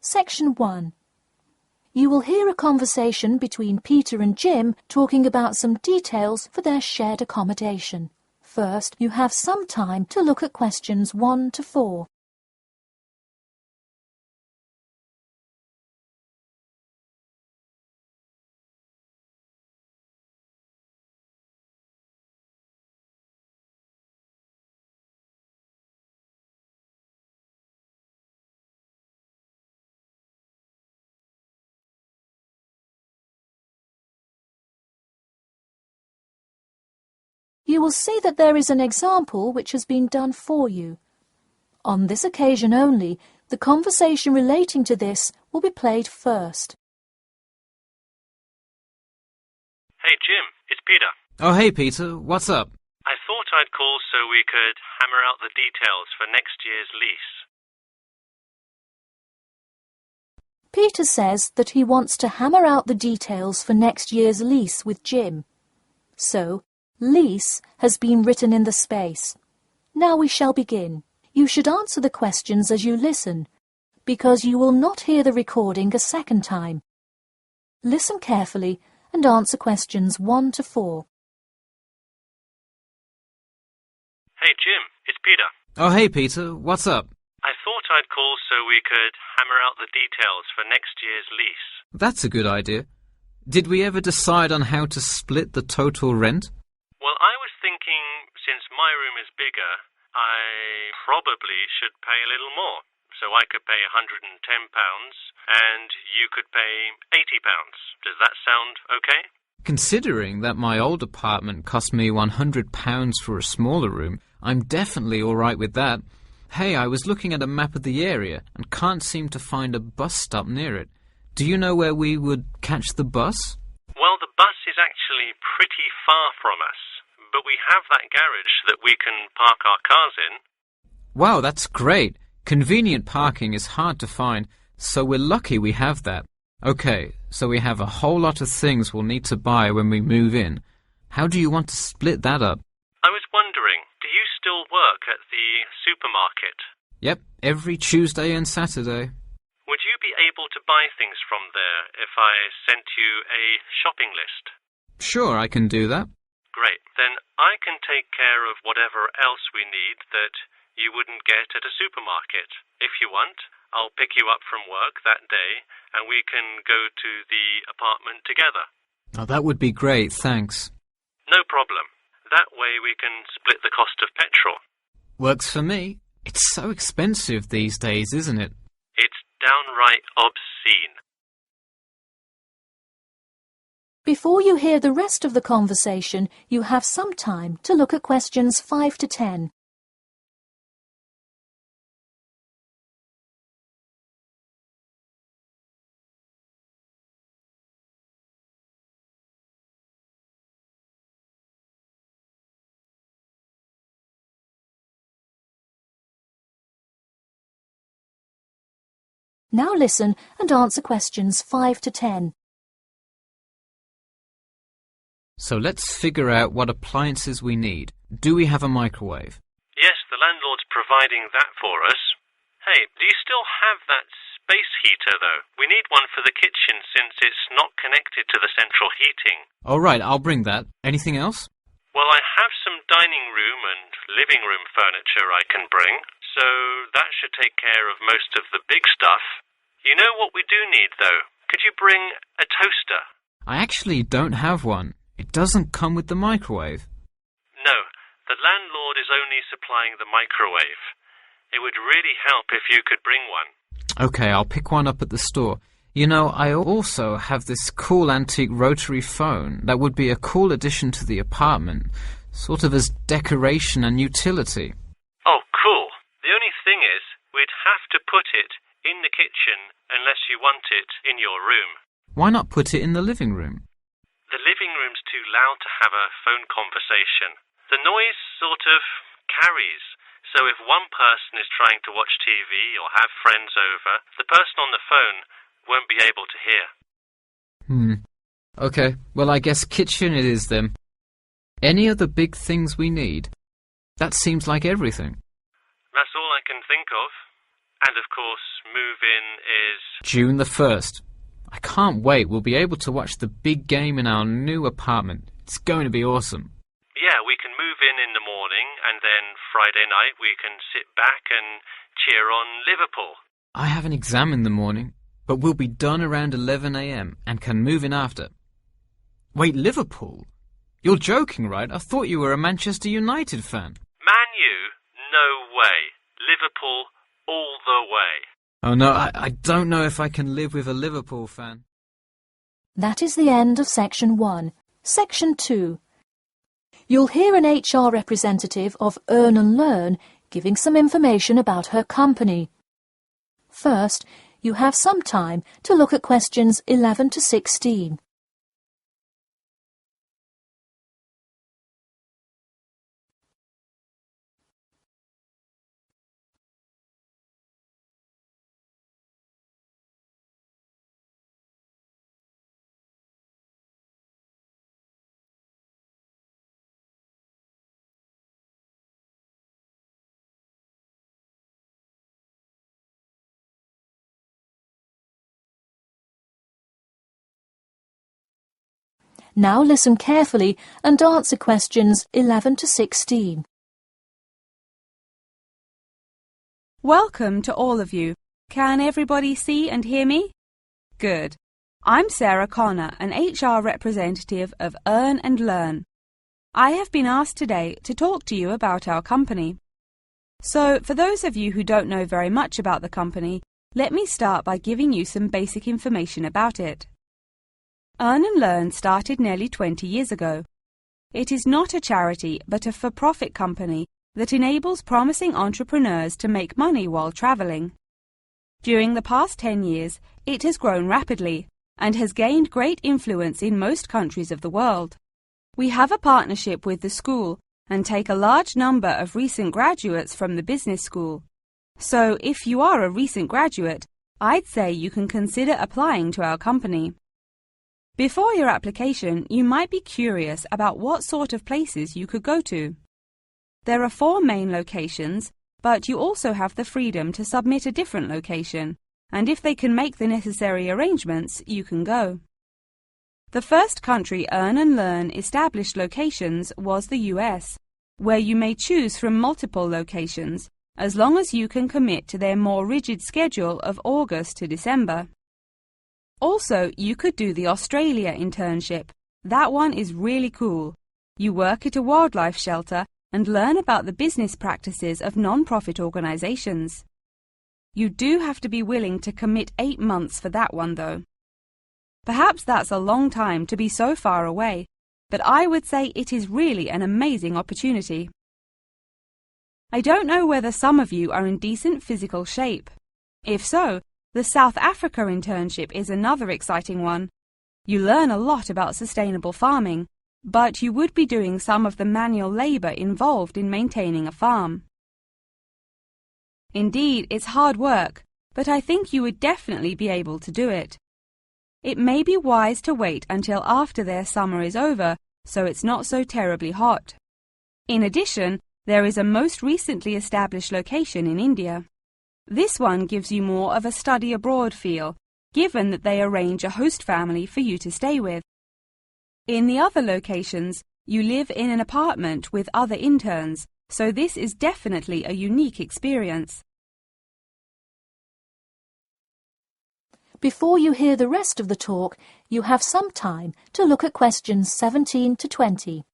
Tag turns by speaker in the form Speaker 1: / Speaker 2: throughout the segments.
Speaker 1: Section 1. You will hear a conversation between Peter and Jim talking about some details for their shared accommodation. First, you have some time to look at questions 1 to 4. You will see that there is an example which has been done for you. On this occasion only, the conversation relating to this will be played first.
Speaker 2: Hey Jim, it's Peter.
Speaker 3: Oh hey Peter, what's up?
Speaker 2: I thought I'd call so we could hammer out the details for next year's lease.
Speaker 1: Peter says that he wants to hammer out the details for next year's lease with Jim. So, lease has been written in the space. Now we shall begin. You should answer the questions as you listen, because you will not hear the recording a second time. Listen carefully and answer questions 1 to 4.
Speaker 2: Hey Jim, it's Peter.
Speaker 3: Oh hey Peter, what's up?
Speaker 2: I thought I'd call so we could hammer out the details for next year's lease.
Speaker 3: That's a good idea. Did we ever decide on how to split the total rent?
Speaker 2: Well, I was thinking, since my room is bigger, I probably should pay a little more. So I could pay £110 and you could pay £80. Does that sound okay?
Speaker 3: Considering that my old apartment cost me £100 for a smaller room, I'm definitely all right with that. Hey, I was looking at a map of the area and can't seem to find a bus stop near it. Do you know where we would catch the bus?
Speaker 2: Well, the bus is actually pretty far from us, but we have that garage that we can park our cars in.
Speaker 3: Wow, that's great. Convenient parking is hard to find, so we're lucky we have that. Okay, so we have a whole lot of things we'll need to buy when we move in. How do you want to split that up?
Speaker 2: I was wondering, do you still work at the supermarket?
Speaker 3: Yep, every Tuesday and Saturday.
Speaker 2: Would you be able to buy things from there if I sent you a shopping list?
Speaker 3: Sure, I can do that.
Speaker 2: Great. Then I can take care of whatever else we need that you wouldn't get at a supermarket. If you want, I'll pick you up from work that day and we can go to the apartment together.
Speaker 3: Oh, that would be great, thanks.
Speaker 2: No problem. That way we can split the cost of petrol.
Speaker 3: Works for me. It's so expensive these days, isn't it?
Speaker 2: It's downright obscene.
Speaker 1: Before you hear the rest of the conversation, you have some time to look at questions 5 to 10. Now listen and answer questions 5 to 10.
Speaker 3: So let's figure out what appliances we need. Do we have a microwave?
Speaker 2: Yes, the landlord's providing that for us. Hey, do you still have that space heater, though? We need one for the kitchen since it's not connected to the central heating.
Speaker 3: All right, I'll bring that. Anything else?
Speaker 2: Well, I have some dining room and living room furniture I can bring, so that should take care of most of the big stuff. You know what we do need, though? Could you bring a toaster?
Speaker 3: I actually don't have one. It doesn't come with the microwave.
Speaker 2: No, the landlord is only supplying the microwave. It would really help if you could bring one.
Speaker 3: Okay, I'll pick one up at the store. You know, I also have this cool antique rotary phone that would be a cool addition to the apartment, sort of as decoration and utility.
Speaker 2: Oh, cool. The only thing is, we'd have to put it in the kitchen unless you want it in your room.
Speaker 3: Why not put it in the living room?
Speaker 2: The living room's too loud to have a phone conversation. The noise sort of carries, so if one person is trying to watch TV or have friends over, the person on the phone won't be able to hear.
Speaker 3: Okay, well I guess kitchen it is then. Any other big things we need? That seems like everything.
Speaker 2: That's all I can think of. And of course, move-in is
Speaker 3: June the 1st. I can't wait. We'll be able to watch the big game in our new apartment. It's going to be awesome.
Speaker 2: Yeah, we can move in the morning, and then Friday night we can sit back and cheer on Liverpool.
Speaker 3: I have an exam in the morning, but we'll be done around 11 a.m. and can move in after. Wait, Liverpool? You're joking, right? I thought you were a Manchester United fan.
Speaker 2: Man U? No way. Liverpool all the way.
Speaker 3: Oh no, I don't know if I can live with a Liverpool fan.
Speaker 1: That is the end of Section 1. Section 2. You'll hear an HR representative of Earn and Learn giving some information about her company. First, you have some time to look at questions 11 to 16. Now listen carefully and answer questions 11 to 16.
Speaker 4: Welcome to all of you. Can everybody see and hear me? Good. I'm Sarah Connor, an HR representative of Earn and Learn. I have been asked today to talk to you about our company. So, for those of you who don't know very much about the company, let me start by giving you some basic information about it. Earn and Learn started nearly 20 years ago. It is not a charity but a for-profit company that enables promising entrepreneurs to make money while traveling. During the past 10 years, it has grown rapidly and has gained great influence in most countries of the world. We have a partnership with the school and take a large number of recent graduates from the business school. So, if you are a recent graduate, I'd say you can consider applying to our company. Before your application, you might be curious about what sort of places you could go to. There are 4 main locations, but you also have the freedom to submit a different location, and if they can make the necessary arrangements, you can go. The first country Earn and Learn established locations was the US, where you may choose from multiple locations, as long as you can commit to their more rigid schedule of August to December. Also, you could do the Australia internship. That one is really cool. You work at a wildlife shelter and learn about the business practices of non-profit organizations. You do have to be willing to commit 8 months for that one, though. Perhaps that's a long time to be so far away, but I would say it is really an amazing opportunity. I don't know whether some of you are in decent physical shape. If so, the South Africa internship is another exciting one. You learn a lot about sustainable farming, but you would be doing some of the manual labor involved in maintaining a farm. Indeed, it's hard work, but I think you would definitely be able to do it. It may be wise to wait until after their summer is over, so it's not so terribly hot. In addition, there is a most recently established location in India. This one gives you more of a study abroad feel, given that they arrange a host family for you to stay with. In the other locations, you live in an apartment with other interns, so this is definitely a unique experience.
Speaker 1: Before you hear the rest of the talk, you have some time to look at questions 17 to 20.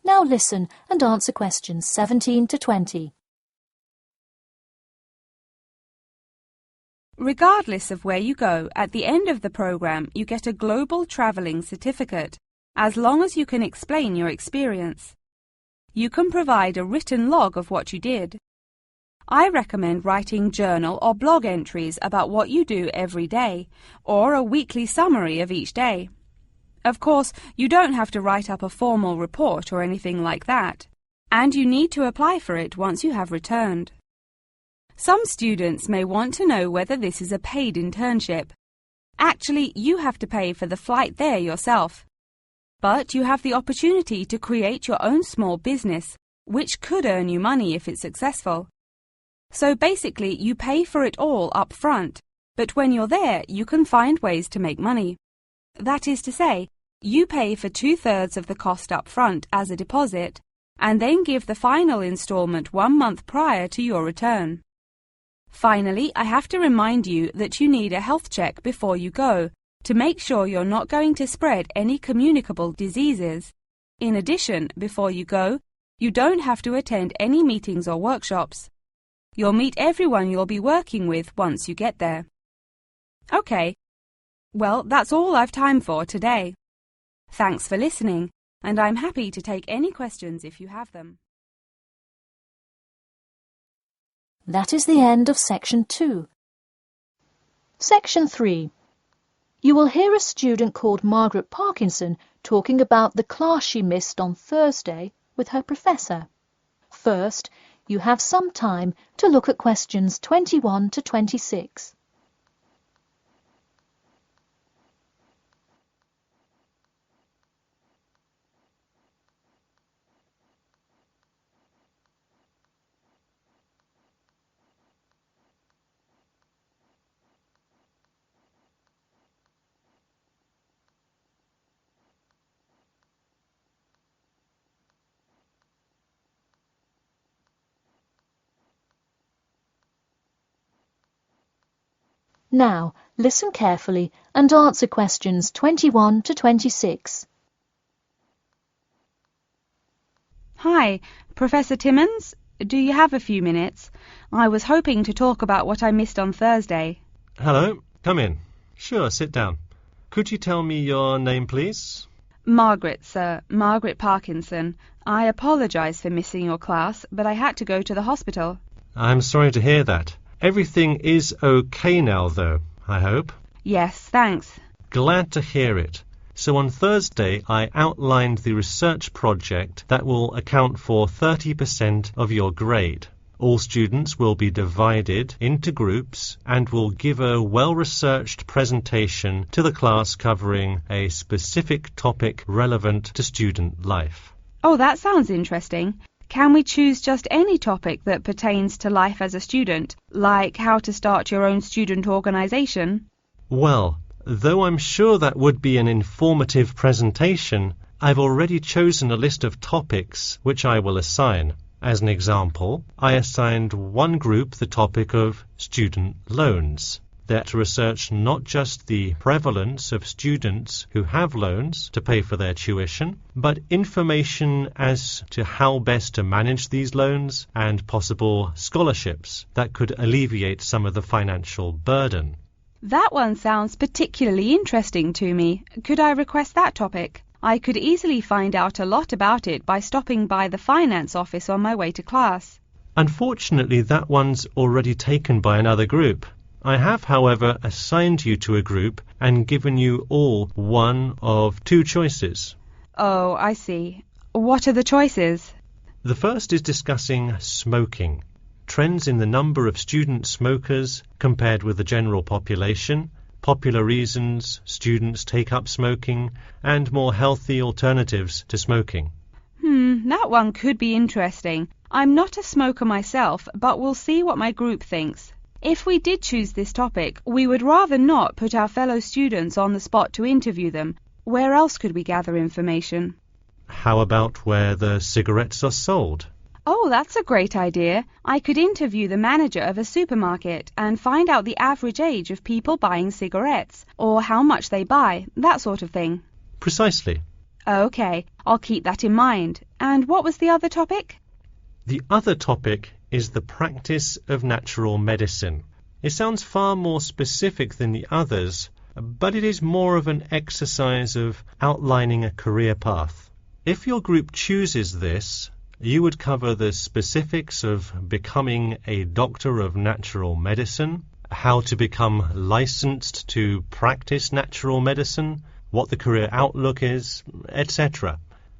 Speaker 1: Now listen and answer questions 17 to 20.
Speaker 4: Regardless of where you go, at the end of the program you get a global traveling certificate, as long as you can explain your experience. You can provide a written log of what you did. I recommend writing journal or blog entries about what you do every day, or a weekly summary of each day. Of course, you don't have to write up a formal report or anything like that. and you need to apply for it once you have returned. Some students may want to know whether this is a paid internship. Actually, you have to pay for the flight there yourself. But you have the opportunity to create your own small business, which could earn you money if it's successful. So basically, you pay for it all up front, but when you're there, you can find ways to make money. That is to say, you pay for 2/3 of the cost up front as a deposit, and then give the final installment 1 month prior to your return. Finally, I have to remind you that you need a health check before you go, to make sure you're not going to spread any communicable diseases. In addition, before you go, you don't have to attend any meetings or workshops. You'll meet everyone you'll be working with once you get there. Okay, well, that's all I've time for today. Thanks for listening, and I'm happy to take any questions if you have them.
Speaker 1: That is the end of Section 2. Section 3. You will hear a student called Margaret Parkinson talking about the class she missed on Thursday with her professor. First, you have some time to look at questions 21 to 26. Now, listen carefully and answer questions 21 to 26.
Speaker 4: Hi, Professor Timmons. Do you have a few minutes? I was hoping to talk about what I missed on Thursday.
Speaker 5: Hello, come in. Sure, sit down. Could you tell me your name, please?
Speaker 4: Margaret, sir. Margaret Parkinson. I apologise for missing your class, but I had to go to the hospital.
Speaker 5: I'm sorry to hear that. Everything is okay now, though, I hope?
Speaker 4: Yes, thanks.
Speaker 5: Glad to hear it. So on Thursday, I outlined the research project that will account for 30% of your grade. All students will be divided into groups and will give a well-researched presentation to the class covering a specific topic relevant to student life.
Speaker 4: Oh, that sounds interesting. Can we choose just any topic that pertains to life as a student, like how to start your own student organisation?
Speaker 5: Well, though I'm sure that would be an informative presentation, I've already chosen a list of topics which I will assign. As an example, I assigned one group the topic of student loans. They're to research not just the prevalence of students who have loans to pay for their tuition, but information as to how best to manage these loans and possible scholarships that could alleviate some of the financial burden.
Speaker 4: That one sounds particularly interesting to me. Could I request that topic? I could easily find out a lot about it by stopping by the finance office on my way to class.
Speaker 5: Unfortunately, that one's already taken by another group. I have, however, assigned you to a group and given you all one of two choices.
Speaker 4: Oh, I see. What are the choices?
Speaker 5: The first is discussing smoking, trends in the number of student smokers compared with the general population, popular reasons students take up smoking, and more healthy alternatives to smoking.
Speaker 4: That one could be interesting. I'm not a smoker myself, but we'll see what my group thinks. If we did choose this topic, we would rather not put our fellow students on the spot to interview them. Where else could we gather information?
Speaker 5: How about where the cigarettes are sold?
Speaker 4: Oh, that's a great idea. I could interview the manager of a supermarket and find out the average age of people buying cigarettes, or how much they buy, that sort of thing.
Speaker 5: Precisely.
Speaker 4: Okay, I'll keep that in mind. And what was the other topic?
Speaker 5: The other topic is the practice of natural medicine. It sounds far more specific than the others, but it is more of an exercise of outlining a career path. If your group chooses this, you would cover the specifics of becoming a doctor of natural medicine, how to become licensed to practice natural medicine, what the career outlook is, etc.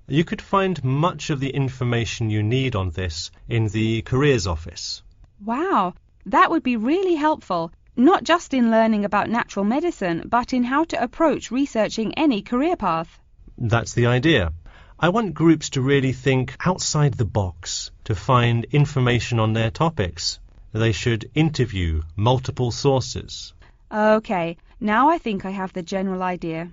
Speaker 5: You could find much of the information you need on this in the Careers Office.
Speaker 4: Wow, that would be really helpful, not just in learning about natural medicine, but in how to approach researching any career path.
Speaker 5: That's the idea. I want groups to really think outside the box to find information on their topics. They should interview multiple sources.
Speaker 4: Okay, now I think I have the general idea.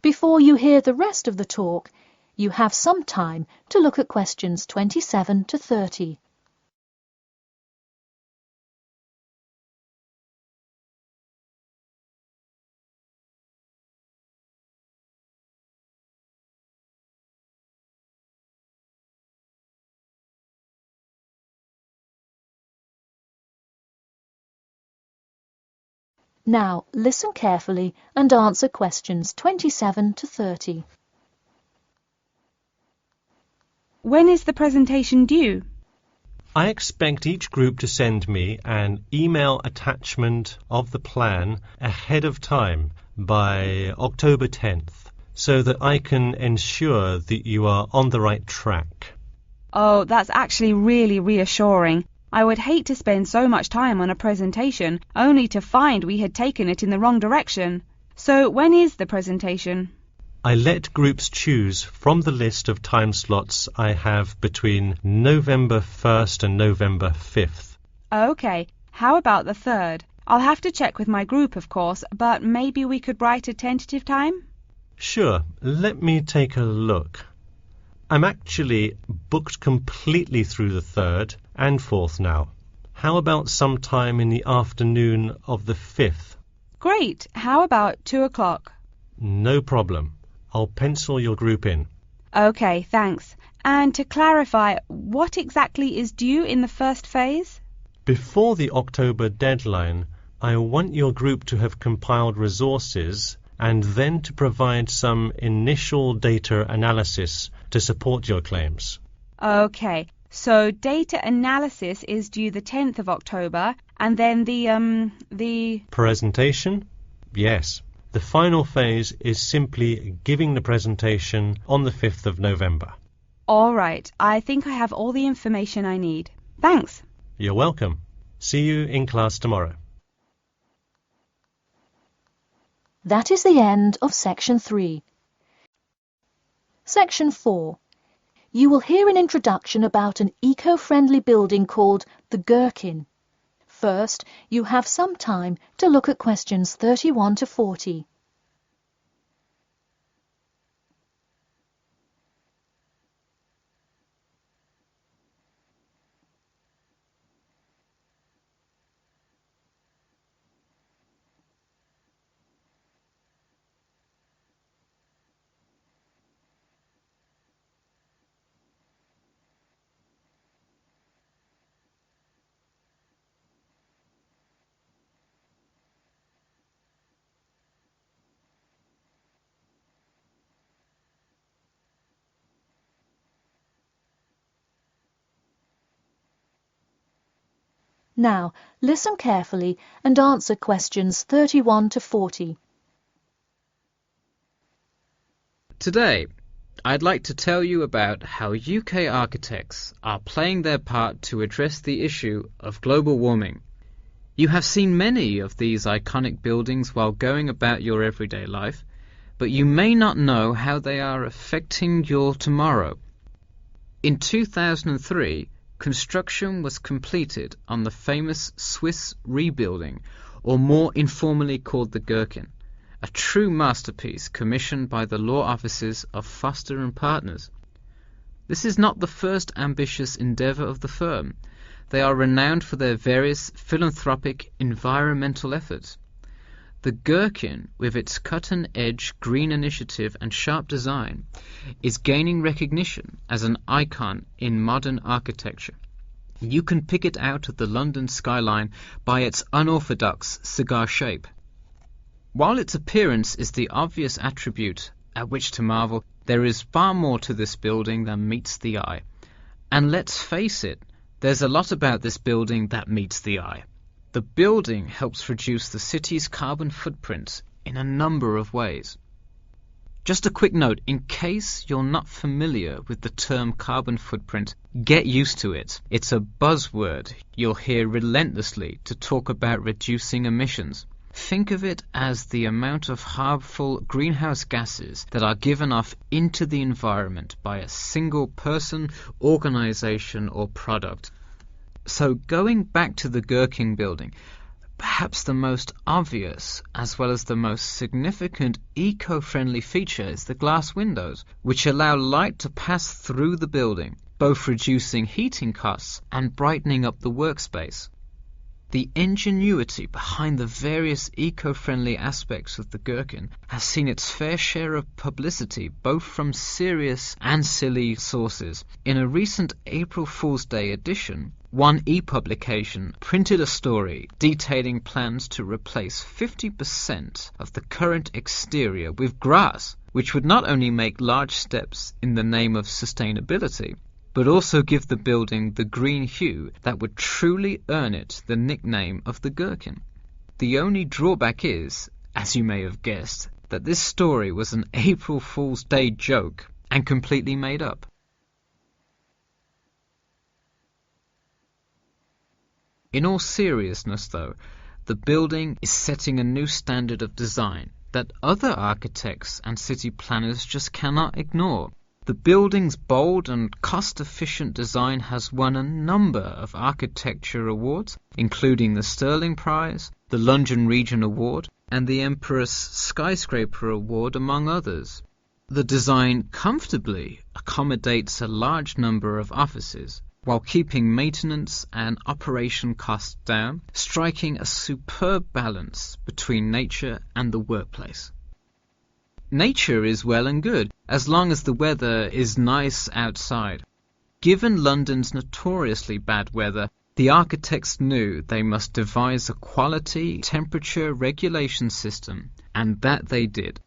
Speaker 1: Before you hear the rest of the talk, you have some time to look at questions 27 to 30. Now, listen carefully and answer questions 27 to 30.
Speaker 4: When is the presentation due?
Speaker 5: I expect each group to send me an email attachment of the plan ahead of time by October 10th, so that I can ensure that you are on the right track.
Speaker 4: Oh, that's actually really reassuring. I would hate to spend so much time on a presentation only to find we had taken it in the wrong direction. So when is the presentation?
Speaker 5: I let groups choose from the list of time slots I have between November 1st and November 5th.
Speaker 4: Okay, how about the 3rd? I'll have to check with my group, of course, but maybe we could write a tentative time?
Speaker 5: Sure, let me take a look. I'm actually booked completely through the 3rd and 4th now. How about sometime in the afternoon of the 5th?
Speaker 4: Great. How about 2 o'clock?
Speaker 5: No problem. I'll pencil your group in.
Speaker 4: Okay, thanks. And to clarify, what exactly is due in the first phase?
Speaker 5: Before the October deadline, I want your group to have compiled resources and then to provide some initial data analysis to support your claims.
Speaker 4: Okay, so data analysis is due the 10th of October, and then the
Speaker 5: Presentation? Yes. The final phase is simply giving the presentation on the 5th of November.
Speaker 4: All right, I think I have all the information I need. Thanks.
Speaker 5: You're welcome. See you in class tomorrow.
Speaker 1: That is the end of Section 3. Section 4. You will hear an introduction about an eco-friendly building called the Gherkin. First, you have some time to look at questions 31 to 40. Now, listen carefully and answer questions 31 to 40.
Speaker 3: Today, I'd like to tell you about how UK architects are playing their part to address the issue of global warming. You have seen many of these iconic buildings while going about your everyday life, but you may not know how they are affecting your tomorrow. In 2003, construction was completed on the famous Swiss rebuilding, or more informally called the Gherkin, a true masterpiece commissioned by the law offices of Foster and Partners. This is not the first ambitious endeavour of the firm. They are renowned for their various philanthropic environmental efforts. The Gherkin, with its cut-and-edge green initiative and sharp design, is gaining recognition as an icon in modern architecture. You can pick it out of the London skyline by its unorthodox cigar shape. While its appearance is the obvious attribute at which to marvel, there is far more to this building than meets the eye. And let's face it, there's a lot about this building that meets the eye. The building helps reduce the city's carbon footprint in a number of ways. Just a quick note, in case you're not familiar with the term carbon footprint, get used to it. It's a buzzword you'll hear relentlessly to talk about reducing emissions. Think of it as the amount of harmful greenhouse gases that are given off into the environment by a single person, organization, or product. So going back to the Gherkin building, perhaps the most obvious as well as the most significant eco-friendly feature is the glass windows, which allow light to pass through the building, both reducing heating costs and brightening up the workspace. The ingenuity behind the various eco-friendly aspects of the Gherkin has seen its fair share of publicity both from serious and silly sources. In a recent April Fool's Day edition, one e-publication printed a story detailing plans to replace 50% of the current exterior with grass, which would not only make large steps in the name of sustainability, but also give the building the green hue that would truly earn it the nickname of the Gherkin. The only drawback is, as you may have guessed, that this story was an April Fool's Day joke and completely made up. In all seriousness, though, the building is setting a new standard of design that other architects and city planners just cannot ignore. The building's bold and cost-efficient design has won a number of architecture awards, including the Stirling Prize, the London Region Award, and the Empress Skyscraper Award, among others. The design comfortably accommodates a large number of offices, while keeping maintenance and operation costs down, striking a superb balance between nature and the workplace. Nature is well and good, as long as the weather is nice outside. Given London's notoriously bad weather, the architects knew they must devise a quality temperature regulation system, and that they did.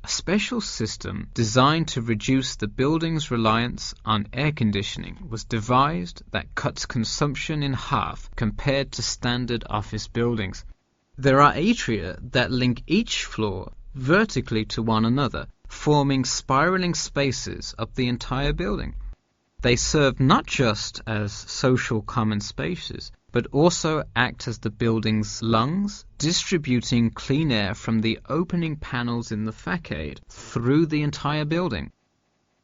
Speaker 3: A special system designed to reduce the building's reliance on air conditioning was devised that cuts consumption in half compared to standard office buildings. There are atria that link each floor vertically to one another, forming spiraling spaces up the entire building. They serve not just as social common spaces, but also act as the building's lungs, distributing clean air from the opening panels in the facade through the entire building.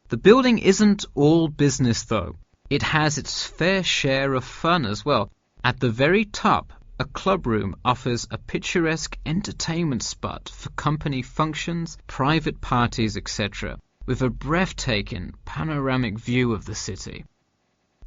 Speaker 3: The building isn't all business, though. It has its fair share of fun as well. At the very top, a club room offers a picturesque entertainment spot for company functions, private parties, etc., with a breathtaking panoramic view of the city.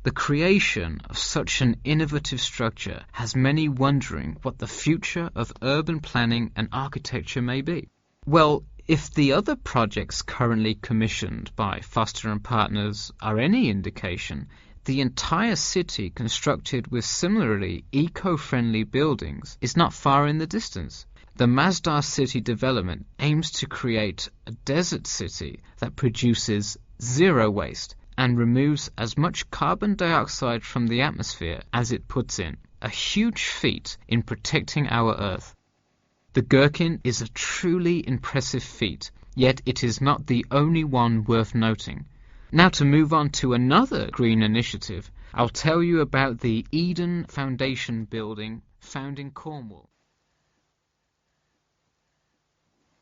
Speaker 3: The creation of such an innovative structure has many wondering what the future of urban planning and architecture may be. Well, if the other projects currently commissioned by Foster & Partners are any indication, the entire city constructed with similarly eco-friendly buildings is not far in the distance. The Masdar City development aims to create a desert city that produces zero waste and removes as much carbon dioxide from the atmosphere as it puts in, a huge feat in protecting our Earth. The Gherkin is a truly impressive feat, yet it is not the only one worth noting. Now, to move on to another green initiative, I'll tell you about the Eden Foundation building found in Cornwall.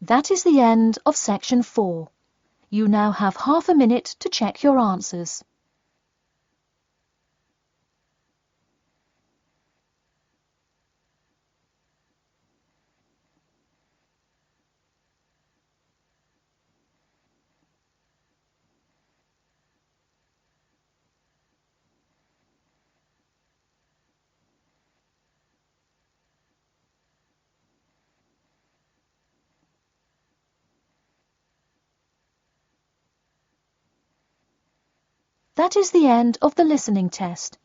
Speaker 1: That is the end of section 4. You now have half a minute to check your answers. That is the end of the listening test.